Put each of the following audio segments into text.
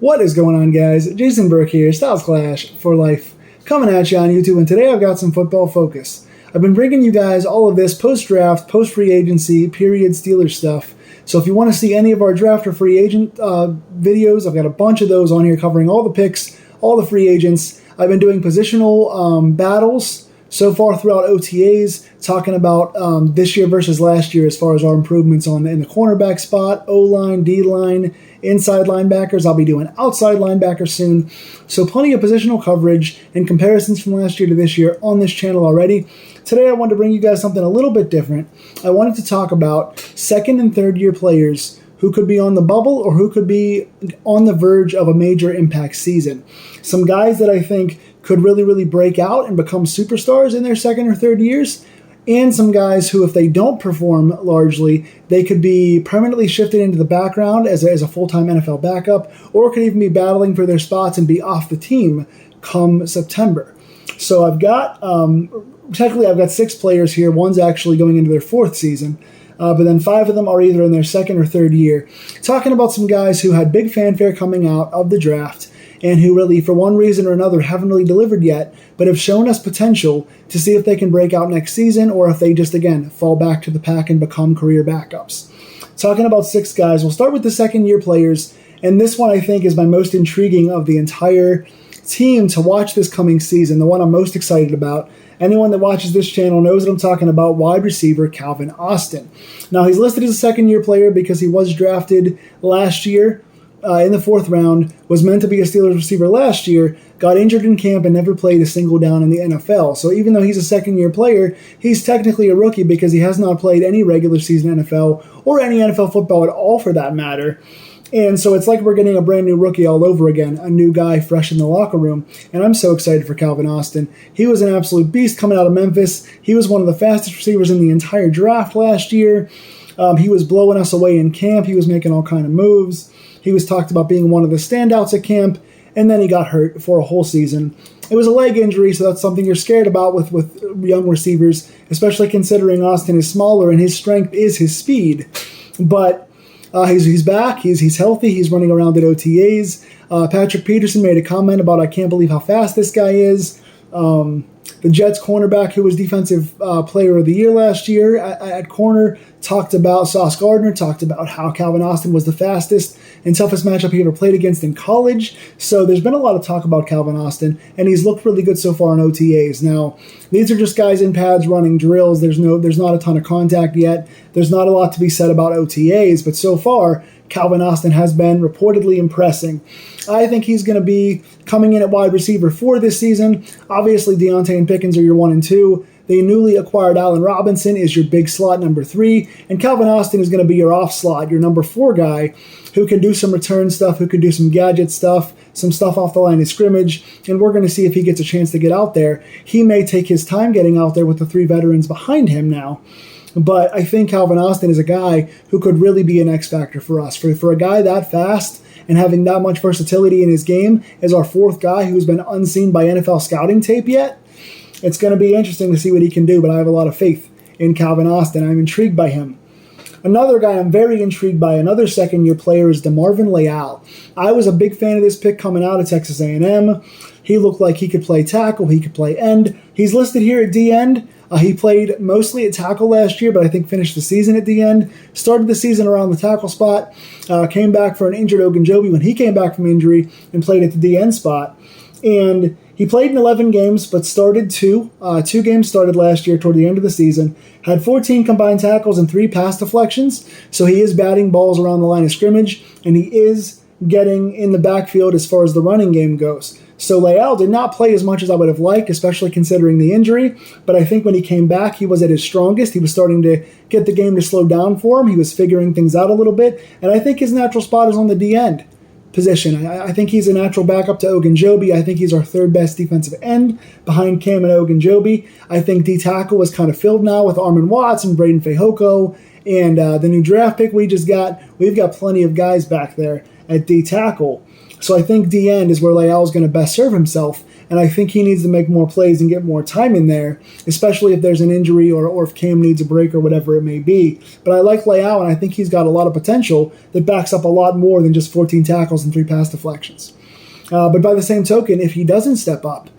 What is going on, guys? Jason Burke here, Styles Clash for Life, coming at you on YouTube, and today I've got some football focus. I've been bringing you guys all of this post-draft, post-free agency, period Steelers stuff. So if you want to see any of our draft or free agent videos, I've got a bunch of those on here covering all the picks, all the free agents. I've been doing positional battles so far throughout OTAs, talking about this year versus last year as far as our improvements in the cornerback spot, O-line, D-line, inside linebackers. I'll be doing outside linebackers soon. So plenty of positional coverage and comparisons from last year to this year on this channel already. Today I wanted to bring you guys something a little bit different. I wanted to talk about second and third year players who could be on the bubble or who could be on the verge of a major impact season. Some guys that I think could really break out and become superstars in their second or third years, and some guys who, if they don't perform largely, they could be permanently shifted into the background as a full-time NFL backup, or could even be battling for their spots and be off the team come September. So I've got, technically I've got 6 players here. One's actually going into their 4th season. But then 5 of them are either in their second or third year. Talking about some guys who had big fanfare coming out of the draft and who really, for one reason or another, haven't really delivered yet, but have shown us potential to see if they can break out next season or if they just, again, fall back to the pack and become career backups. Talking about 6 guys, we'll start with the second-year players, and this one I think is my most intriguing of the entire team to watch this coming season, the one I'm most excited about. Anyone that watches this channel knows that I'm talking about wide receiver Calvin Austin. Now, he's listed as a second-year player because he was drafted last year in the 4th round, was meant to be a Steelers receiver last year, got injured in camp, and never played a single down in the NFL. So even though he's a second-year player, he's technically a rookie because he has not played any regular season NFL or any NFL football at all for that matter. And so it's like we're getting a brand new rookie all over again, a new guy fresh in the locker room. And I'm so excited for Calvin Austin. He was an absolute beast coming out of Memphis. He was one of the fastest receivers in the entire draft last year. He was blowing us away in camp. He was making all kind of moves. He was talked about being one of the standouts at camp, and then he got hurt for a whole season. It was a leg injury, so that's something you're scared about with young receivers, especially considering Austin is smaller and his strength is his speed. But he's back. He's healthy. He's running around at OTAs. Patrick Peterson made a comment about, I can't believe how fast this guy is. The Jets cornerback, who was Defensive Player of the Year last year at corner, talked about, Sauce Gardner talked about how Calvin Austin was the fastest and toughest matchup he ever played against in college. So there's been a lot of talk about Calvin Austin, and he's looked really good so far in OTAs. Now, these are just guys in pads running drills. There's not a ton of contact yet. There's not a lot to be said about OTAs, but so far, Calvin Austin has been reportedly impressing. I think he's going to be coming in at wide receiver for this season. Obviously, Deontay and Pickens are your 1 and 2. The newly acquired Allen Robinson is your big slot number 3. And Calvin Austin is going to be your off slot, your number 4 guy, who can do some return stuff, who can do some gadget stuff, some stuff off the line of scrimmage. And we're going to see if he gets a chance to get out there. He may take his time getting out there with the 3 veterans behind him now. But I think Calvin Austin is a guy who could really be an X factor for us. For a guy that fast and having that much versatility in his game as our 4th guy who's been unseen by NFL scouting tape yet, it's going to be interesting to see what he can do, but I have a lot of faith in Calvin Austin. I'm intrigued by him. Another guy I'm very intrigued by, another second-year player, is DeMarvin Leal. I was a big fan of this pick coming out of Texas A&M. He looked like he could play tackle, he could play end. He's listed here at D-end. He played mostly at tackle last year, but I think finished the season at the end. Started the season around the tackle spot. Came back for an injured Ogunjobi when he came back from injury and played at the D-end spot. And he played in 11 games, but started 2. 2 games started last year toward the end of the season. Had 14 combined tackles and 3 pass deflections. So he is batting balls around the line of scrimmage, and he is getting in the backfield as far as the running game goes. So Leal did not play as much as I would have liked, especially considering the injury. But I think when he came back, he was at his strongest. He was starting to get the game to slow down for him. He was figuring things out a little bit. And I think his natural spot is on the D-end position. I think he's a natural backup to Ogunjobi. I think he's our 3rd best defensive end behind Cam and Ogunjobi. I think D-tackle is kind of filled now with Armon Watts and Braden Fehoko. And the new draft pick we just got, we've got plenty of guys back there. at D tackle. So I think D end is where Leal is going to best serve himself, and I think he needs to make more plays and get more time in there, especially if there's an injury or if Cam needs a break or whatever it may be. But I like Leal, and I think he's got a lot of potential that backs up a lot more than just 14 tackles and 3 pass deflections. But by the same token, if he doesn't step up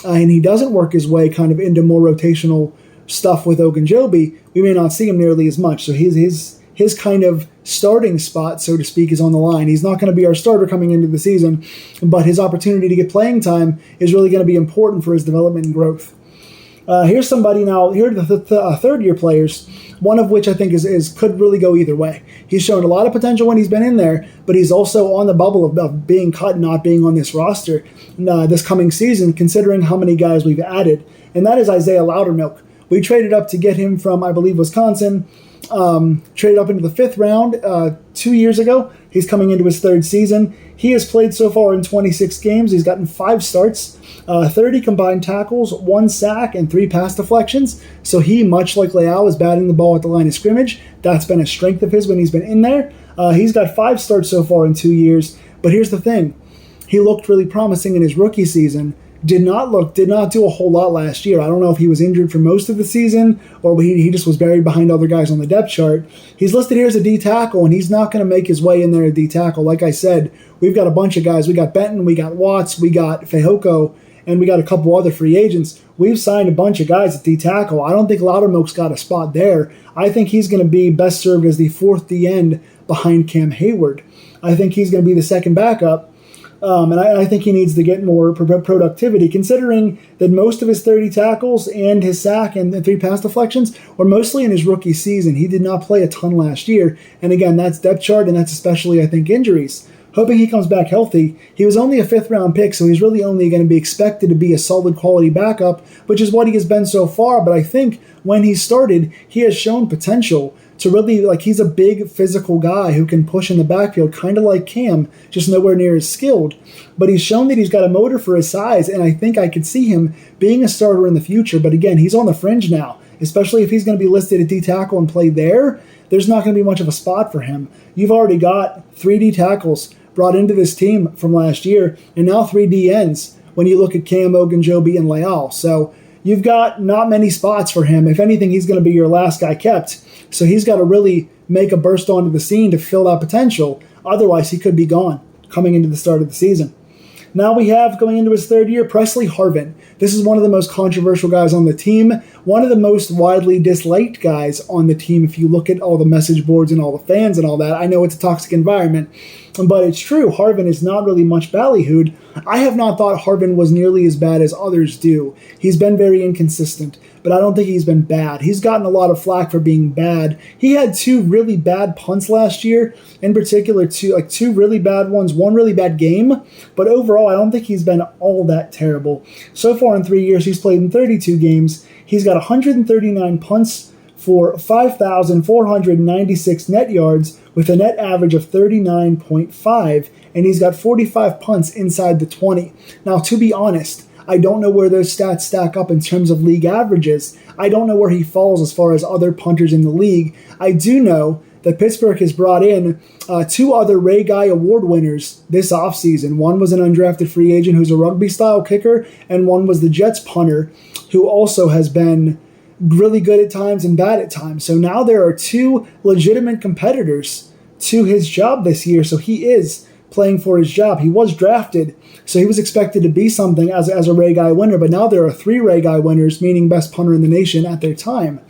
and he doesn't work his way kind of into more rotational stuff with Ogunjobi, we may not see him nearly as much. So his kind of starting spot, so to speak, is on the line. He's not going to be our starter coming into the season, but his opportunity to get playing time is really going to be important for his development and growth. Here's somebody now. Here are the third-year players, one of which I think could really go either way. He's shown a lot of potential when he's been in there, but he's also on the bubble of being cut and not being on this roster this coming season, considering how many guys we've added, and that is Isaiah Loudermilk. We traded up to get him from, I believe, Wisconsin. Traded up into the 5th round 2 years ago. He's coming into his 3rd season. He has played so far in 26 games. He's gotten 5 starts, 30 combined tackles, 1 sack, and 3 pass deflections. So he, much like Leal, is batting the ball at the line of scrimmage. That's been a strength of his when he's been in there. He's got 5 starts so far in 2 years. But here's the thing. He looked really promising in his rookie season. Did not do a whole lot last year. I don't know if he was injured for most of the season or he just was buried behind other guys on the depth chart. He's listed here as a D tackle, and he's not going to make his way in there at D tackle. Like I said, we've got a bunch of guys. We got Benton, we got Watts, we got Fehoko, and we got a couple other free agents. We've signed a bunch of guys at D tackle. I don't think Loudermilk's got a spot there. I think he's going to be best served as the 4th D end behind Cam Hayward. I think he's going to be the second backup. And I think he needs to get more productivity, considering that most of his 30 tackles and his sack and 3 pass deflections were mostly in his rookie season. He did not play a ton last year. And again, that's depth chart, and that's especially, I think, injuries. Hoping he comes back healthy. He was only a 5th round pick, so he's really only going to be expected to be a solid quality backup, which is what he has been so far. But I think when he started, he has shown potential to really, he's a big physical guy who can push in the backfield, kind of like Cam, just nowhere near as skilled. But he's shown that he's got a motor for his size, and I think I could see him being a starter in the future. But again, he's on the fringe now, especially if he's going to be listed at D tackle and play there. There's not going to be much of a spot for him. You've already got 3 D tackles brought into this team from last year, and now 3 D ends when you look at Cam, Ogunjobi, and Leal. So you've got not many spots for him. If anything, he's going to be your last guy kept. So he's got to really make a burst onto the scene to fill that potential. Otherwise, he could be gone coming into the start of the season. Now we have, going into his 3rd year, Presley Harvin. This is one of the most controversial guys on the team, one of the most widely disliked guys on the team if you look at all the message boards and all the fans and all that. I know it's a toxic environment, but it's true. Harvin is not really much ballyhooed. I have not thought Harvin was nearly as bad as others do. He's been very inconsistent, but I don't think he's been bad. He's gotten a lot of flack for being bad. He had 2 really bad punts last year, in particular, 2 really bad ones, 1 really bad game, but overall, I don't think he's been all that terrible. So far in 3 years, he's played in 32 games. He's got 139 punts for 5,496 net yards with a net average of 39.5, and he's got 45 punts inside the 20. Now, to be honest, I don't know where those stats stack up in terms of league averages. I don't know where he falls as far as other punters in the league. I do know that Pittsburgh has brought in 2 other Ray Guy Award winners this offseason. One was an undrafted free agent who's a rugby-style kicker, and one was the Jets punter, who also has been really good at times and bad at times. So now there are 2 legitimate competitors to his job this year, so he is playing for his job. He was drafted, so he was expected to be something as a Ray Guy winner, but now there are 3 Ray Guy winners, meaning best punter in the nation at their time,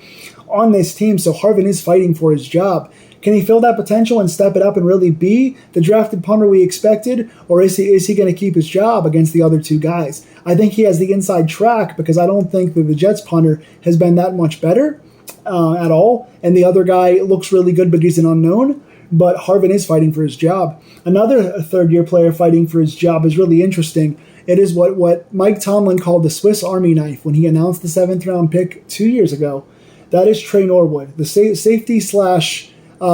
on this team, so Harvin is fighting for his job. Can he fill that potential and step it up and really be the drafted punter we expected, or is he going to keep his job against the other 2 guys? I think he has the inside track because I don't think that the Jets punter has been that much better at all, and the other guy looks really good, but he's an unknown. But Harvin is fighting for his job. Another 3rd-year player fighting for his job is really interesting. It is what Mike Tomlin called the Swiss Army knife when he announced the 7th-round pick 2 years ago. That is Trey Norwood, the safety slash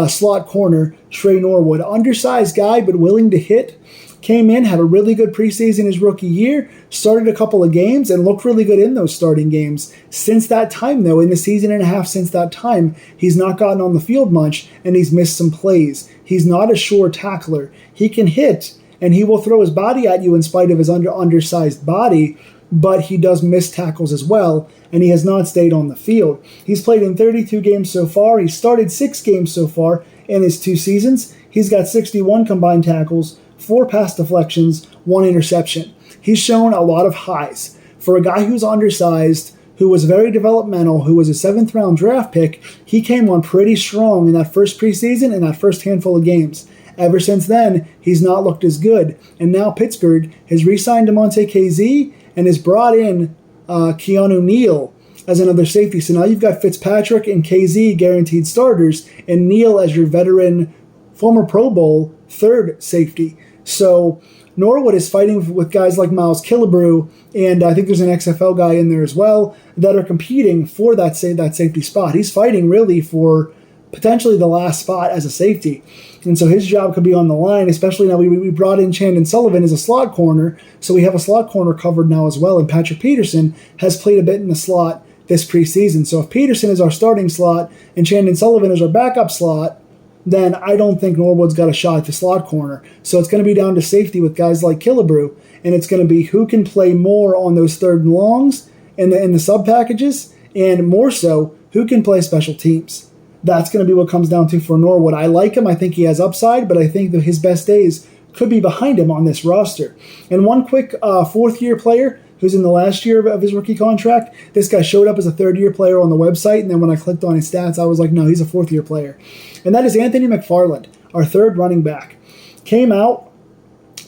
slot corner, Trey Norwood. Undersized guy, but willing to hit. Came in, had a really good preseason his rookie year, started a couple of games, and looked really good in those starting games. Since that time, though, in the season and a half since that time, he's not gotten on the field much, and he's missed some plays. He's not a sure tackler. He can hit, and he will throw his body at you in spite of his undersized body, but he does miss tackles as well, and he has not stayed on the field. He's played in 32 games so far. He started 6 games so far in his 2 seasons. He's got 61 combined tackles, 4 pass deflections, 1 interception. He's shown a lot of highs. For a guy who's undersized, who was very developmental, who was a 7th-round draft pick, he came on pretty strong in that first preseason and that first handful of games. Ever since then, he's not looked as good. And now Pittsburgh has re-signed DeMonte KZ and has brought in Keanu Neal as another safety. So now you've got Fitzpatrick and KZ guaranteed starters, and Neal as your veteran, former Pro Bowl, 3rd safety. So Norwood is fighting with guys like Miles Killebrew, and I think there's an XFL guy in there as well, that are competing for that safety spot. He's fighting really for potentially the last spot as a safety. And so his job could be on the line, especially now we brought in Chandon Sullivan as a slot corner, so we have a slot corner covered now as well, and Patrick Peterson has played a bit in the slot this preseason. So if Peterson is our starting slot and Chandon Sullivan is our backup slot, then I don't think Norwood's got a shot at the slot corner. So it's going to be down to safety with guys like Killebrew, and it's going to be who can play more on those 3rd and longs in the sub packages, and more so, who can play special teams. That's going to be what comes down to for Norwood. I like him. I think he has upside, but I think that his best days could be behind him on this roster. And one quick 4th-year player who's in the last year of his rookie contract. This guy showed up as a 3rd-year player on the website, and then when I clicked on his stats, I was like, no, he's a 4th-year player. And that is Anthony McFarland, our 3rd running back. Came out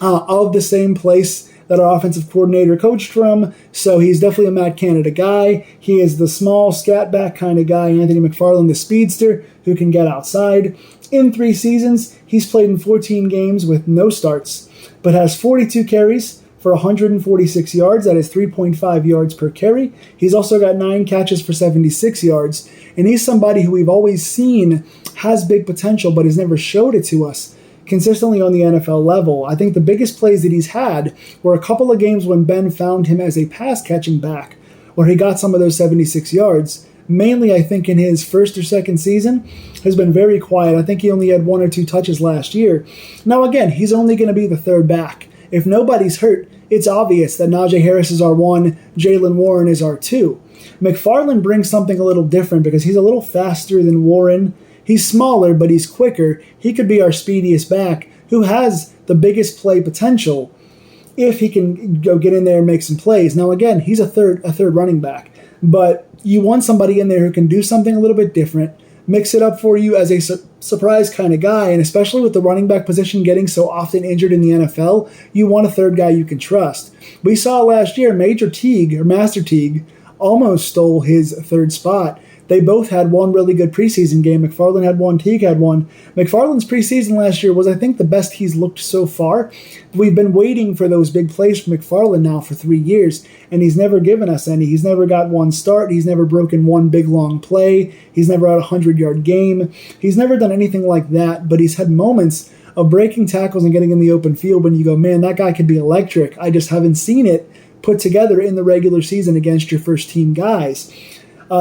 of the same place that our offensive coordinator coached from, so he's definitely a Matt Canada guy. He is the small, scat back kind of guy, Anthony McFarland, the speedster, who can get outside. In 3 seasons, he's played in 14 games with no starts, but has 42 carries for 146 yards. That is 3.5 yards per carry. He's also got 9 catches for 76 yards, and he's somebody who we've always seen has big potential, but has never showed it to us consistently on the NFL level. I think the biggest plays that he's had were a couple of games when Ben found him as a pass-catching back, where he got some of those 76 yards. Mainly, I think, in his 1st or 2nd season, has been very quiet. I think he only had 1 or 2 touches last year. Now, again, he's only going to be the 3rd back. If nobody's hurt, it's obvious that Najee Harris is our 1, Jaylen Warren is our 2. McFarland brings something a little different because he's a little faster than Warren. He's smaller, but he's quicker. He could be our speediest back, who has the biggest play potential if he can go get in there and make some plays. Now, again, he's a third running back, but you want somebody in there who can do something a little bit different, mix it up for you as a surprise kind of guy, and especially with the running back position getting so often injured in the NFL, you want a 3rd guy you can trust. We saw last year Master Teague almost stole his 3rd spot. They both had 1 really good preseason game. McFarland had 1, Teague had 1. McFarland's preseason last year was, I think, the best he's looked so far. We've been waiting for those big plays from McFarland now for 3 years, and he's never given us any. He's never got 1 start. He's never broken 1 big, long play. He's never had a 100-yard game. He's never done anything like that, but he's had moments of breaking tackles and getting in the open field when you go, man, that guy could be electric. I just haven't seen it put together in the regular season against your first-team guys.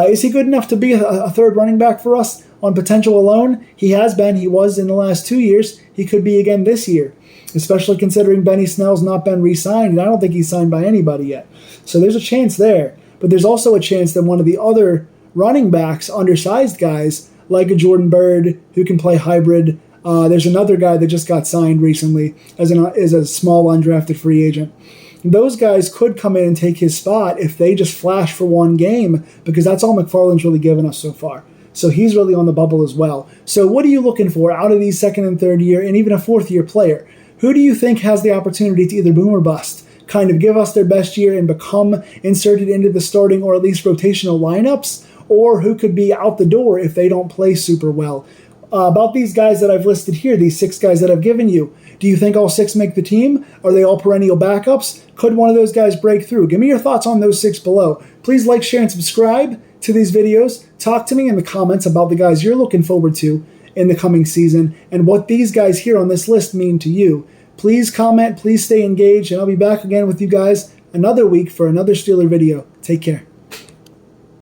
Is he good enough to be a 3rd running back for us on potential alone? He has been. He was in the last 2 years. He could be again this year, especially considering Benny Snell's not been re-signed, and I don't think he's signed by anybody yet. So there's a chance there. But there's also a chance that one of the other running backs, undersized guys, like a Jordan Byrd, who can play hybrid. There's another guy that just got signed recently as a small undrafted free agent. Those guys could come in and take his spot if they just flash for 1 game, because that's all McFarland's really given us so far. So he's really on the bubble as well. So what are you looking for out of these 2nd and 3rd year and even a 4th-year player? Who do you think has the opportunity to either boom or bust, kind of give us their best year and become inserted into the starting or at least rotational lineups, or who could be out the door if they don't play super well? About these guys that I've listed here, these 6 guys that I've given you, do you think all 6 make the team? Are they all perennial backups? Could one of those guys break through? Give me your thoughts on those 6 below. Please like, share, and subscribe to these videos. Talk to me in the comments about the guys you're looking forward to in the coming season and what these guys here on this list mean to you. Please comment, please stay engaged, and I'll be back again with you guys another week for another Steeler video. Take care.